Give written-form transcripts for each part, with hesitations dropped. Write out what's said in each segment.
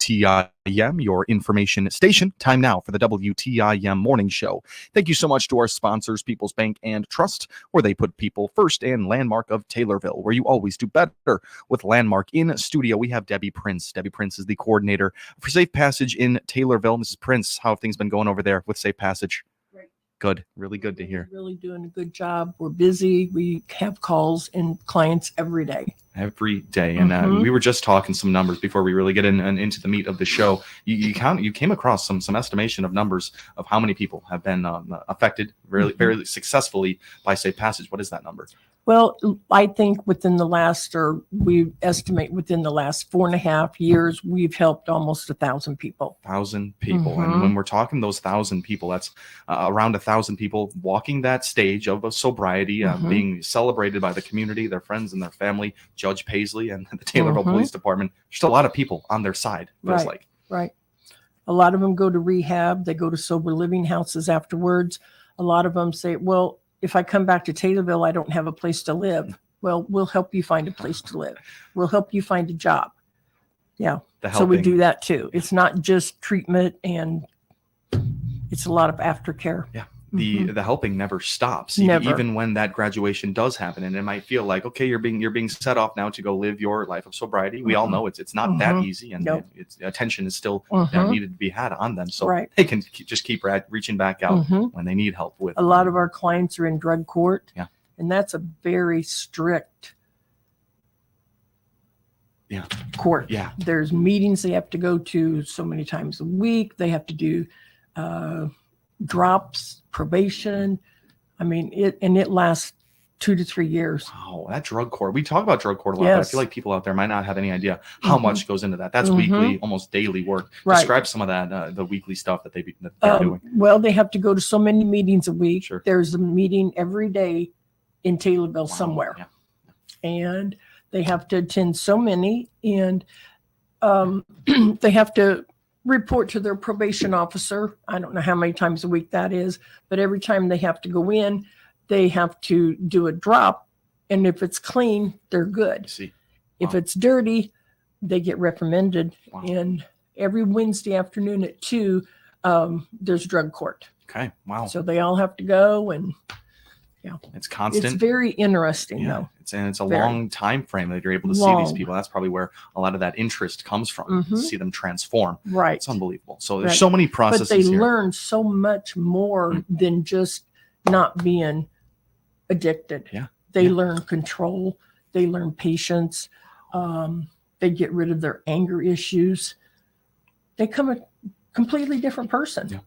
WTIM, your information station. Time now for the WTIM Morning Show. Thank you so much to our sponsors, People's Bank and Trust, where they put people first, and Landmark of Taylorville, where you always do better. With Landmark in studio, we have Debbie Prince. Debbie Prince is the coordinator for Safe Passage in Taylorville. Mrs. Prince, how have things been going over there with Safe Passage? Good. Really good to hear. Really doing a good job. We're busy. We have calls and clients every day. Every day. And we were just talking some numbers before we really get into the meat of the show. You came across some estimation of numbers of how many people have been affected very successfully by Safe Passage. What is that number? Well, I think we estimate within the last 4.5 years, we've helped almost 1,000 people. 1,000 people. And when we're talking those 1,000 people, that's around 1,000 people walking that stage of sobriety, being celebrated by the community, their friends and their family, Judge Paisley and the Taylorville Police Department. Just a lot of people on their side, feels like. Right. A lot of them go to rehab. They go to sober living houses afterwards. A lot of them say, well, if I come back to Taylorville, I don't have a place to live. Well, we'll help you find a place to live. We'll help you find a job. Yeah. So we do that too. It's not just treatment, and it's a lot of aftercare. Yeah. The helping never stops. Never. Even when that graduation does happen, and it might feel like, okay, you're being set off now to go live your life of sobriety. We all know it's not that easy, and it's attention is still needed to be had on them. So they can just keep reaching back out when they need help with. A lot of our clients are in drug court. Yeah. And that's a very strict court. Yeah. There's meetings they have to go to so many times a week. They have to do drops, probation. I mean, it lasts 2 to 3 years. Wow, that drug court. We talk about drug court a lot, but I feel like people out there might not have any idea how much goes into that. That's weekly, almost daily work. Describe some of that, the weekly stuff that they're doing. Well, they have to go to so many meetings a week. Sure. There's a meeting every day in Taylorville somewhere. Yeah. And they have to attend so many, and they have to report to their probation officer. I don't know how many times a week that is, but every time they have to go in, they have to do a drop. And if it's clean, they're good. If it's dirty, they get reprimanded. And every Wednesday afternoon at 2, there's drug court. Okay. Wow. So they all have to go, and it's constant. It's very interesting though. It's a long time frame that you're able to see these people. That's probably where a lot of that interest comes from. To see them transform. Right. It's unbelievable. So there's so many processes. But they here. learn so much more than just not being addicted. Yeah. They learn control. They learn patience. They get rid of their anger issues. They become a completely different person. Yeah.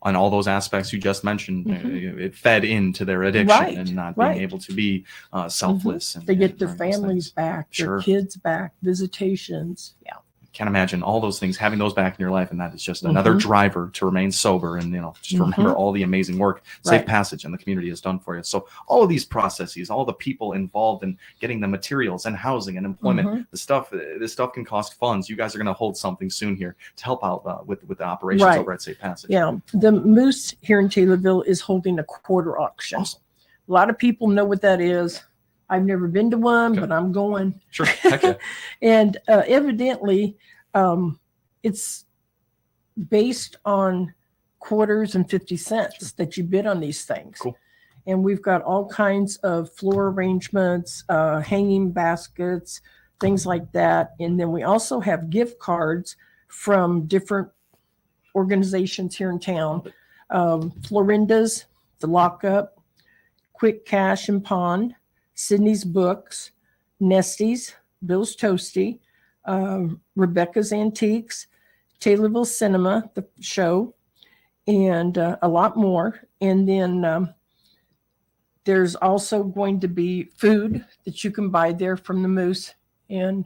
On all those aspects you just mentioned, it fed into their addiction and not being able to be selfless. They get their families back, their kids back, visitations. Yeah. Can't imagine all those things, having those back in your life, and that is just another driver to remain sober and just remember all the amazing work Safe Passage and the community has done for you. So all of these processes, all the people involved in getting the materials and housing and employment, this stuff can cost funds. You guys are going to hold something soon here to help out with the operations over at Safe Passage. Yeah, the Moose here in Taylorville is holding a quarter auction. Awesome. A lot of people know what that is. I've never been to one, but I'm going. Sure. Heck yeah. And evidently, it's based on quarters and 50 cents that you bid on these things. Cool. And we've got all kinds of floor arrangements, hanging baskets, things like that. And then we also have gift cards from different organizations here in town. Florinda's, The Lockup, Quick Cash and Pond, Sydney's Books, Nesty's, Bill's Toasty, Rebecca's Antiques, Taylorville Cinema, the show, and a lot more. And then there's also going to be food that you can buy there from the Moose. And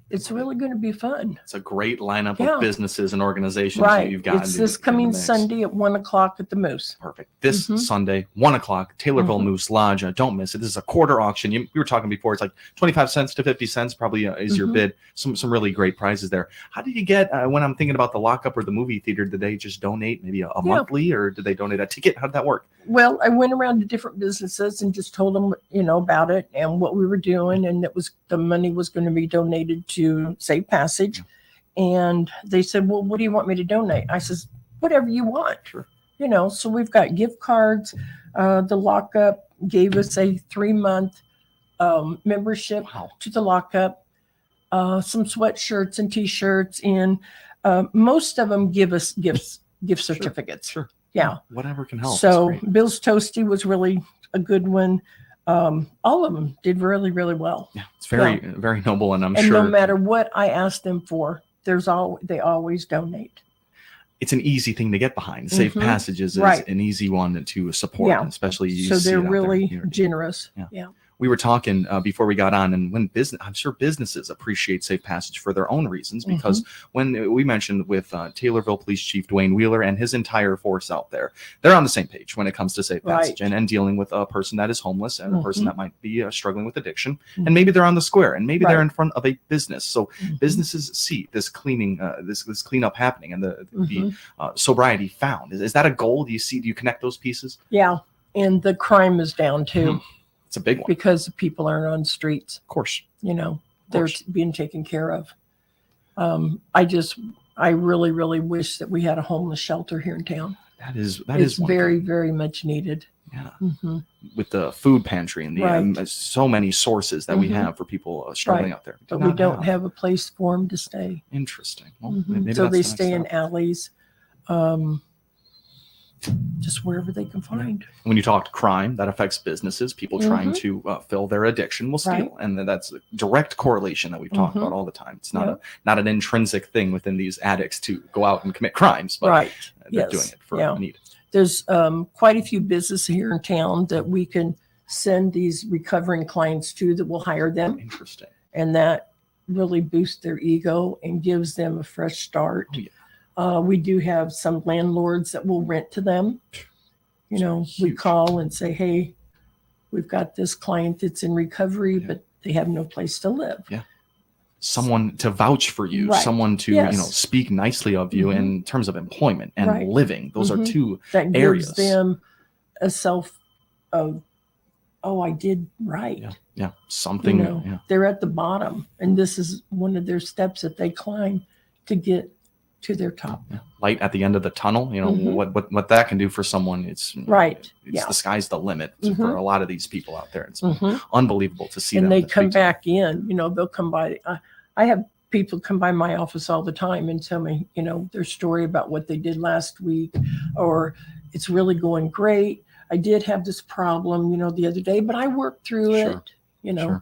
it's really going to be fun. It's a great lineup of businesses and organizations that you've got. It's this coming Sunday at 1:00 at the Moose. Perfect. This Sunday, 1:00, Taylorville Moose Lodge. Don't miss it. This is a quarter auction. We were talking before. It's like 25 cents to 50 cents probably is your bid. Some really great prizes there. How did you get, when I'm thinking about the Lockup or the movie theater, did they just donate maybe a monthly, or did they donate a ticket? How did that work? Well, I went around to different businesses and just told them, about it and what we were doing, and the money was going to be donated to Safe Passage. And they said, well, what do you want me to donate? I says, whatever you want. Sure. So we've got gift cards. The lockup gave us a 3-month membership to the lockup, some sweatshirts and T-shirts, and most of them give us gift certificates. Sure. Yeah. Whatever can help. So Bill's Toasty was really a good one. All of them did really, really well. Yeah, it's very, very noble, and I'm and sure no matter what I ask them for, they always donate. It's an easy thing to get behind. Safe Passages is an easy one to support, especially you so see they're it out really there. generous. Yeah. We were talking before we got on, and I'm sure businesses appreciate Safe Passage for their own reasons, because when we mentioned with Taylorville Police Chief Dwayne Wheeler and his entire force out there, they're on the same page when it comes to Safe Passage and dealing with a person that is homeless and a person that might be struggling with addiction, and maybe they're on the square, and maybe they're in front of a business. So businesses see this cleaning, this cleanup happening, and the sobriety found. Is that a goal? Do you connect those pieces? Yeah, and the crime is down too. It's a big one because the people aren't on streets. Of course, they're being taken care of. I really, really wish that we had a homeless shelter here in town. That is very, very much needed. Yeah, with the food pantry and the so many sources that we have for people struggling out there, but we don't have a place for them to stay. Interesting. Well, maybe so they stay in alleys. Just wherever they can find. When you talk crime, that affects businesses, people trying to fill their addiction will steal. And that's a direct correlation that we've talked about all the time. It's not an intrinsic thing within these addicts to go out and commit crimes, but they're doing it for a need. There's quite a few businesses here in town that we can send these recovering clients to that will hire them. Interesting. And that really boosts their ego and gives them a fresh start. Oh, yeah. We do have some landlords that will rent to them. We call and say, hey, we've got this client that's in recovery, but they have no place to live. Yeah. Someone to vouch for you, someone to, speak nicely of you in terms of employment and living. Those are two that areas. Gives them a self of, oh, I did right. Yeah. Something. They're at the bottom, and this is one of their steps that they climb to get to their top. Light at the end of the tunnel, what that can do for someone. It's the sky's the limit for a lot of these people out there. It's unbelievable to see and them. they come back in, they'll come by. I have people come by my office all the time and tell me, their story about what they did last week, or it's really going great. I did have this problem, the other day, but I worked through it, Sure.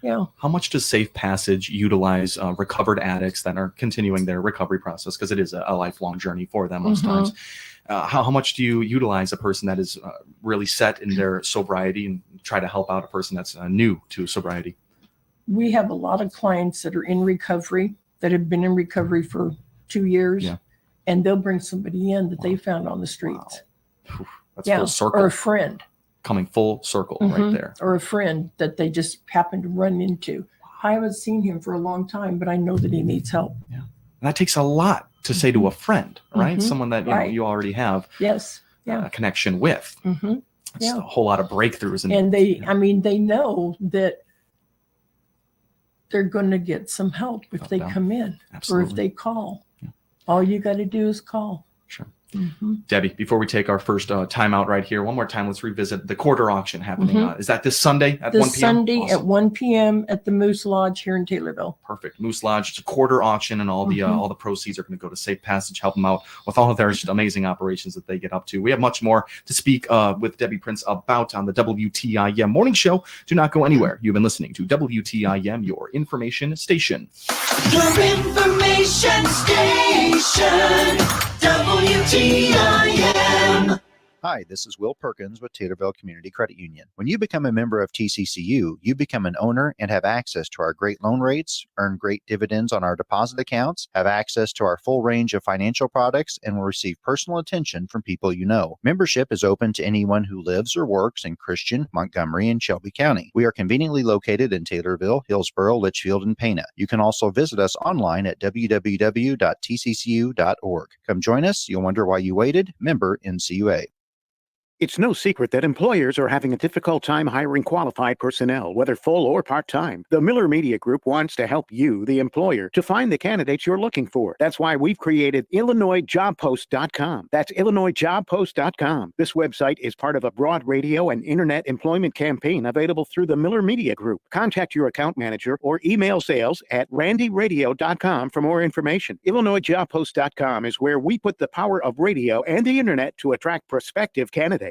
Yeah. How much does Safe Passage utilize recovered addicts that are continuing their recovery process? Because it is a lifelong journey for them most times. How much do you utilize a person that is really set in their sobriety and try to help out a person that's new to sobriety? We have a lot of clients that are in recovery, that have been in recovery for 2 years, and they'll bring somebody in that they found on the streets. Wow. That's full circle. Or a friend. Coming full circle right there. Or a friend that they just happen to run into. I haven't seen him for a long time, but I know that he needs help. Yeah. And that takes a lot to say to a friend, right? Someone that you already have a connection with. It's a whole lot of breakthroughs. And they know that they're going to get some help if they come in. Absolutely. Or if they call. Yeah. All you got to do is call. Sure. Debbie, before we take our first timeout right here, one more time, let's revisit the quarter auction happening. Is that this Sunday at 1 p.m.? This Sunday at 1 p.m. at the Moose Lodge here in Taylorville. Perfect. Moose Lodge. It's a quarter auction, and all the proceeds are going to go to Safe Passage, help them out with all of their amazing operations that they get up to. We have much more to speak with Debbie Prince about on the WTIM Morning Show. Do not go anywhere. You've been listening to WTIM, your information station. Your information station. WTIM. Hi, this is Will Perkins with Taylorville Community Credit Union. When you become a member of TCCU, you become an owner and have access to our great loan rates, earn great dividends on our deposit accounts, have access to our full range of financial products, and will receive personal attention from people you know. Membership is open to anyone who lives or works in Christian, Montgomery, and Shelby County. We are conveniently located in Taylorville, Hillsboro, Litchfield, and Pana. You can also visit us online at www.tccu.org. Come join us. You'll wonder why you waited. Member NCUA. It's no secret that employers are having a difficult time hiring qualified personnel, whether full or part-time. The Miller Media Group wants to help you, the employer, to find the candidates you're looking for. That's why we've created IllinoisJobPost.com. That's IllinoisJobPost.com. This website is part of a broad radio and internet employment campaign available through the Miller Media Group. Contact your account manager or email sales at randyradio.com for more information. IllinoisJobPost.com is where we put the power of radio and the internet to attract prospective candidates.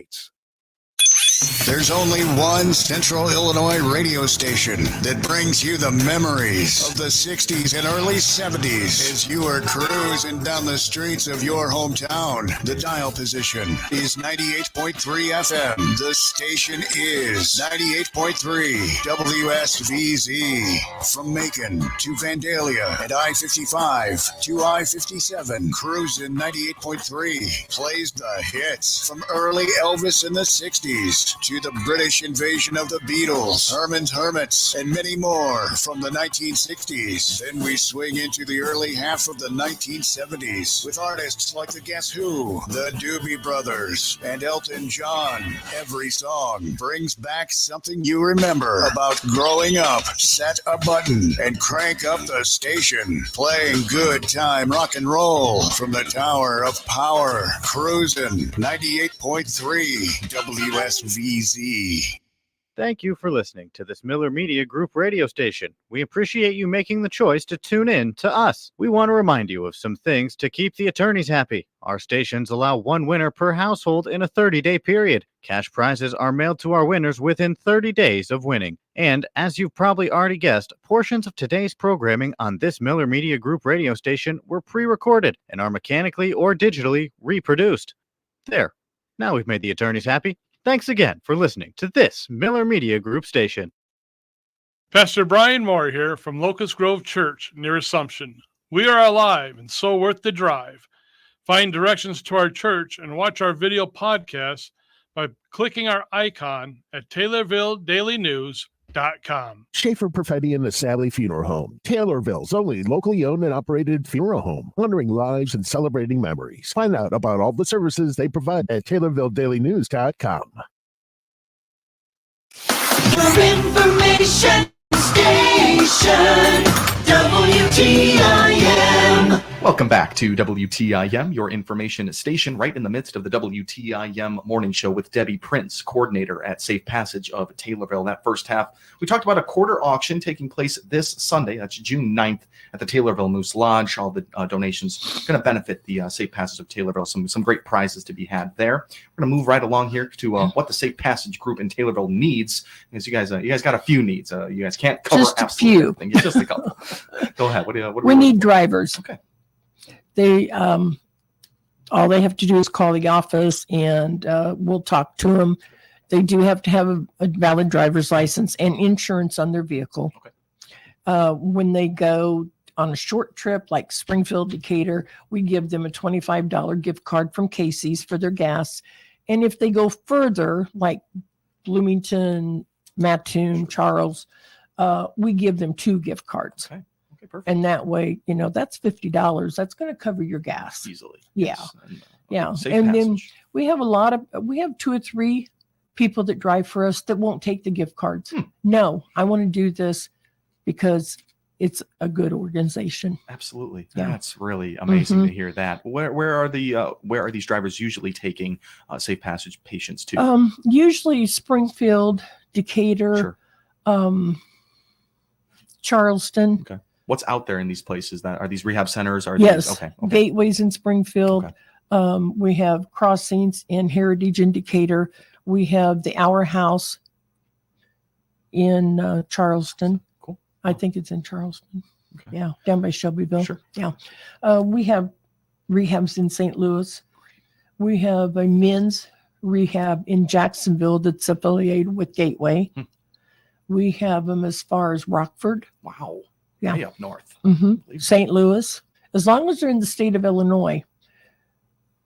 There's only one Central Illinois radio station that brings you the memories of the 60s and early 70s as you are cruising down the streets of your hometown. The dial position is 98.3 FM. The station is 98.3 WSVZ. From Macon to Vandalia and I-55 to I-57, cruising 98.3 plays the hits from early Elvis in the 60s to the British invasion of the Beatles, Herman's Hermits, and many more from the 1960s. Then we swing into the early half of the 1970s with artists like the Guess Who, the Doobie Brothers, and Elton John. Every song brings back something you remember about growing up. Set a button and crank up the station, playing good time rock and roll from the Tower of Power, cruising 98.3 WSVZ. Thank you for listening to this Miller Media Group radio station. We appreciate you making the choice to tune in to us. We want to remind you of some things to keep the attorneys happy. Our stations allow one winner per household in a 30-day period. Cash prizes are mailed to our winners within 30 days of winning. And as you've probably already guessed, portions of today's programming on this Miller Media Group radio station were pre-recorded and are mechanically or digitally reproduced. There. Now we've made the attorneys happy. Thanks again for listening to this Miller Media Group station. Pastor Brian Moore here from Locust Grove Church near Assumption. We are alive and so worth the drive. Find directions to our church and watch our video podcast by clicking our icon at TaylorvilleDailyNews.com. Schaefer Perfetti and the Sally Funeral Home, Taylorville's only locally owned and operated funeral home, honoring lives and celebrating memories. Find out about all the services they provide at TaylorvilleDailyNews.com. Your information station, WTIM. Welcome back to WTIM, your information station, right in the midst of the WTIM morning show with Debbie Prince, coordinator at Safe Passage of Taylorville. That first half, we talked about a quarter auction taking place this Sunday. That's June 9th at the Taylorville Moose Lodge. All the donations going to benefit the Safe Passage of Taylorville. Some great prizes to be had there. We're going to move right along here to what the Safe Passage group in Taylorville needs, because you guys got a few needs. You guys can't cover Just a absolutely few. everything. It's just a couple. Go ahead. What do We need drivers. Okay. They all they have to do is call the office and we'll talk to them. They do have to have a valid driver's license and insurance on their vehicle. Okay. When they go on a short trip like Springfield, Decatur, we give them a $25 gift card from Casey's for their gas. And if they go further, like Bloomington, Mattoon, Charles, we give them 2 gift cards. Okay. Okay, perfect. And that way, that's $50. That's going to cover your gas. Easily. Yeah. Yes. And, Yeah. Safe And then Passage. we have 2 or 3 people that drive for us that won't take the gift cards. No, I want to do this because it's a good organization. Absolutely. Yeah. That's really amazing to hear that. Where are these drivers usually taking Safe Passage patients to? Usually Springfield, Decatur, Sure. Charleston. Okay. What's out there in these places? That are these rehab centers? Yes. These, okay. Gateways in Springfield. Okay. We have Crossings in Heritage in Decatur. We have the Hour House in Charleston. Cool. I think it's in Charleston. Okay. Yeah, down by Shelbyville. Sure. Yeah. We have rehabs in St. Louis. We have a men's rehab in Jacksonville that's affiliated with Gateway. We have them as far as Rockford. Wow. Yeah. Way up north. St. Louis. As long as they're in the state of Illinois,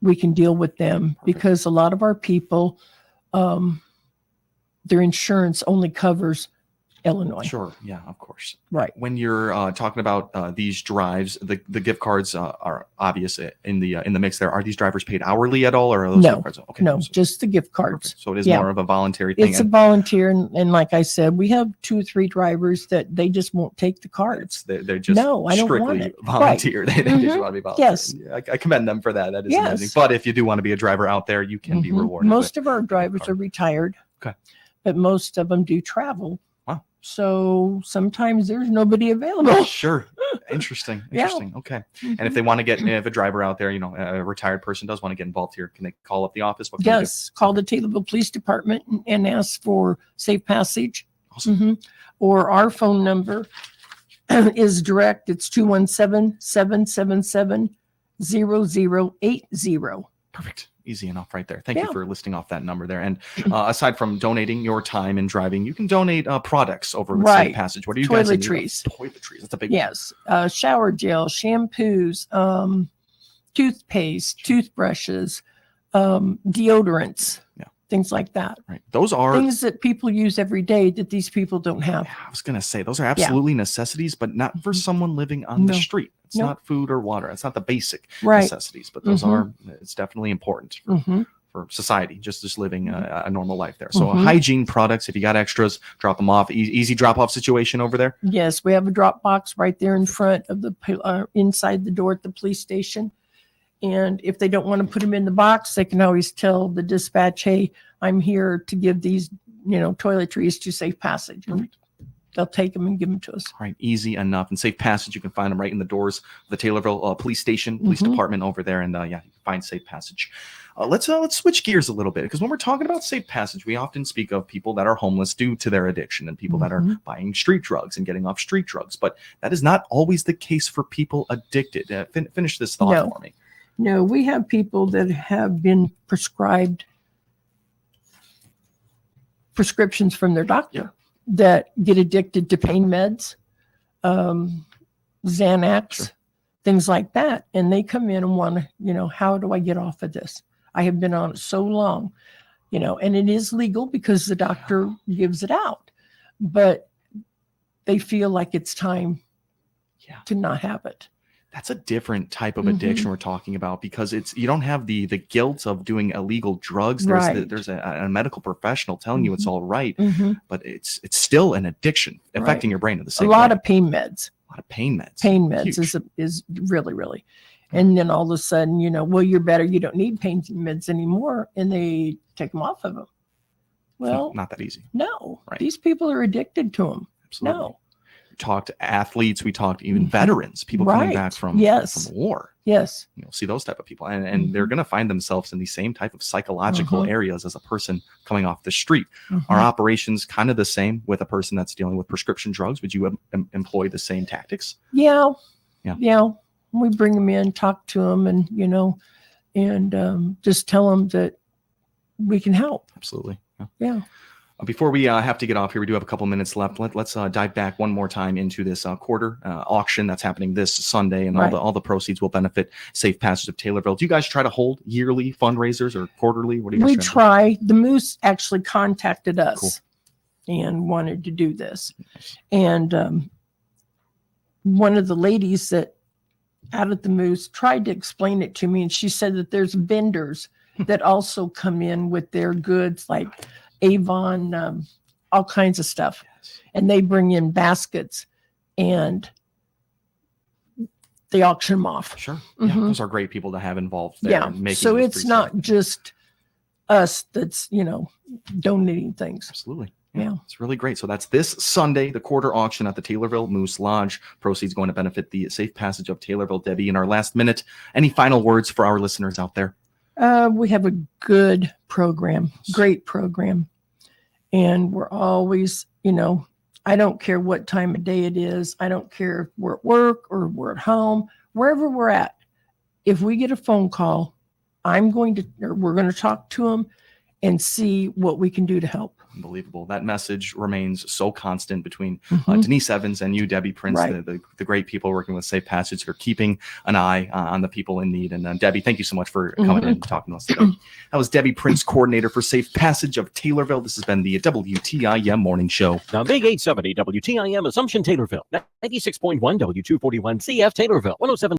we can deal with them. Perfect. Because a lot of our people, their insurance only covers Illinois. Sure. Yeah, of course. Right. When you're talking about these drives, the gift cards are obvious in the mix there. Are these drivers paid hourly at all, or are those No. gift cards? Okay. No, So, just the gift cards. perfect. So it is Yeah. more of a voluntary thing. It's a volunteer. And like I said, we have 2 or 3 drivers that they just won't take the cards. They're just No, I don't want strictly it. volunteer. They just Mhm. want to be volunteer. Yes. Yeah, I commend them for that. That is Yes. amazing. But if you do want to be a driver out there, you can be Mhm. rewarded. Most of our drivers card. are retired. Okay. But most of them do travel. Wow. So sometimes there's nobody available. Sure. Interesting. Yeah. Interesting. Okay. And if they want to get, if a driver out there, a retired person does want to get involved here, can they call up the office? What can they do? Yes, call the Taylorville Police Department and ask for safe passage. Awesome. Mhm. Or our phone number is direct. It's 217-777-0080. Perfect. Easy enough right there. Thank you Yeah. for listing off that number there. And aside from donating your time and driving, you can donate products over with Safe Right. Passage. What are you guys in need of? Toiletries. Toiletries. That's a big one. Yes, shower gel, shampoos, toothpaste, toothbrushes, deodorants, Yeah. things like that. Right. Those are, Things that people use every day that these people don't have. I was going to say, those are absolutely necessities, but not for someone living on the No. street. It's No. not food or water. It's not the basic Right. necessities, but those are, it's definitely important Mhm. for society, just living a normal life there. So Mhm. hygiene products, if you got extras, drop them off. Easy drop off situation over there. Yes, we have a drop box right there in front of inside the door at the police station. And if they don't want to put them in the box, they can always tell the dispatch, "Hey, I'm here to give these, toiletries to Safe Passage." And they'll take them and give them to us. All right, easy enough. And Safe Passage, you can find them right in the doors of the Taylorville Police Station, Police Mhm. Department over there. And you can find Safe Passage. Let's switch gears a little bit, because when we're talking about Safe Passage, we often speak of people that are homeless due to their addiction and people that are Mhm. buying street drugs and getting off street drugs. But that is not always the case for people addicted. Finish this thought No. for me. No, we have people that have been prescribed prescriptions from their doctor that get addicted to pain meds, Xanax, Sure. things like that. And they come in and want to, how do I get off of this? I have been on it so long, and it is legal because the doctor gives it out, but they feel like it's time Yeah. to not have it. That's a different type of Mhm. addiction we're talking about, because you don't have the guilt of doing illegal drugs. There's Right. there's a medical professional telling you it's all right, Mhm. but it's still an addiction affecting your brain at the A same lot way. of pain meds. A lot of pain meds. Pain meds Huge. is really, really. And then all of a sudden, well, you're better. You don't need pain meds anymore. And they take them off of them. Well, Not that easy. no, Right. these people are addicted to them. Absolutely. No. We talked athletes, we talked even Mhm. veterans, people coming Right. back from Yes. war. Yes. You'll see those type of people, and they're going to find themselves in the same type of psychological Mhm. areas as a person coming off the street. Are Mhm. operations kind of the same with a person that's dealing with prescription drugs? Would you employ the same tactics? Yeah. Yeah. Yeah. We bring them in, talk to them, and, just tell them that we can help. Absolutely. Yeah. Yeah. Before we have to get off here, we do have a couple minutes left. Let's dive back one more time into this quarter auction that's happening this Sunday, and Right. all the proceeds will benefit Safe Passage of Taylorville. Do you guys try to hold yearly fundraisers or quarterly? What do you guys We try to do? try. The Moose actually contacted us and wanted to do this. And one of the ladies that out at the Moose tried to explain it to me, and she said that there's vendors that also come in with their goods like Avon, all kinds of stuff. And they bring in baskets and they auction them off. Sure. Yeah, Mhm. those are great people to have involved there. Yeah. and making So those it's free not stuff. just us that's, donating things. Absolutely. Yeah. It's really great. So that's this Sunday, the quarter auction at the Taylorville Moose Lodge. Proceeds going to benefit the Safe Passage of Taylorville. Debbie, in our last minute, any final words for our listeners out there? We have a good program, great program. And we're always, I don't care what time of day it is. I don't care if we're at work or we're at home, wherever we're at. If we get a phone call, we're going to talk to them and see what we can do to help. Unbelievable. That message remains so constant between Mhm. Denise Evans and you, Debbie Prince, Right. the great people working with Safe Passage, are keeping an eye on the people in need. And Debbie, thank you so much for coming in and talking to us today. That was Debbie Prince, coordinator for Safe Passage of Taylorville. This has been the WTIM Morning Show. Now, Big 870 WTIM Assumption Taylorville, 96.1 W241 CF Taylorville, 107.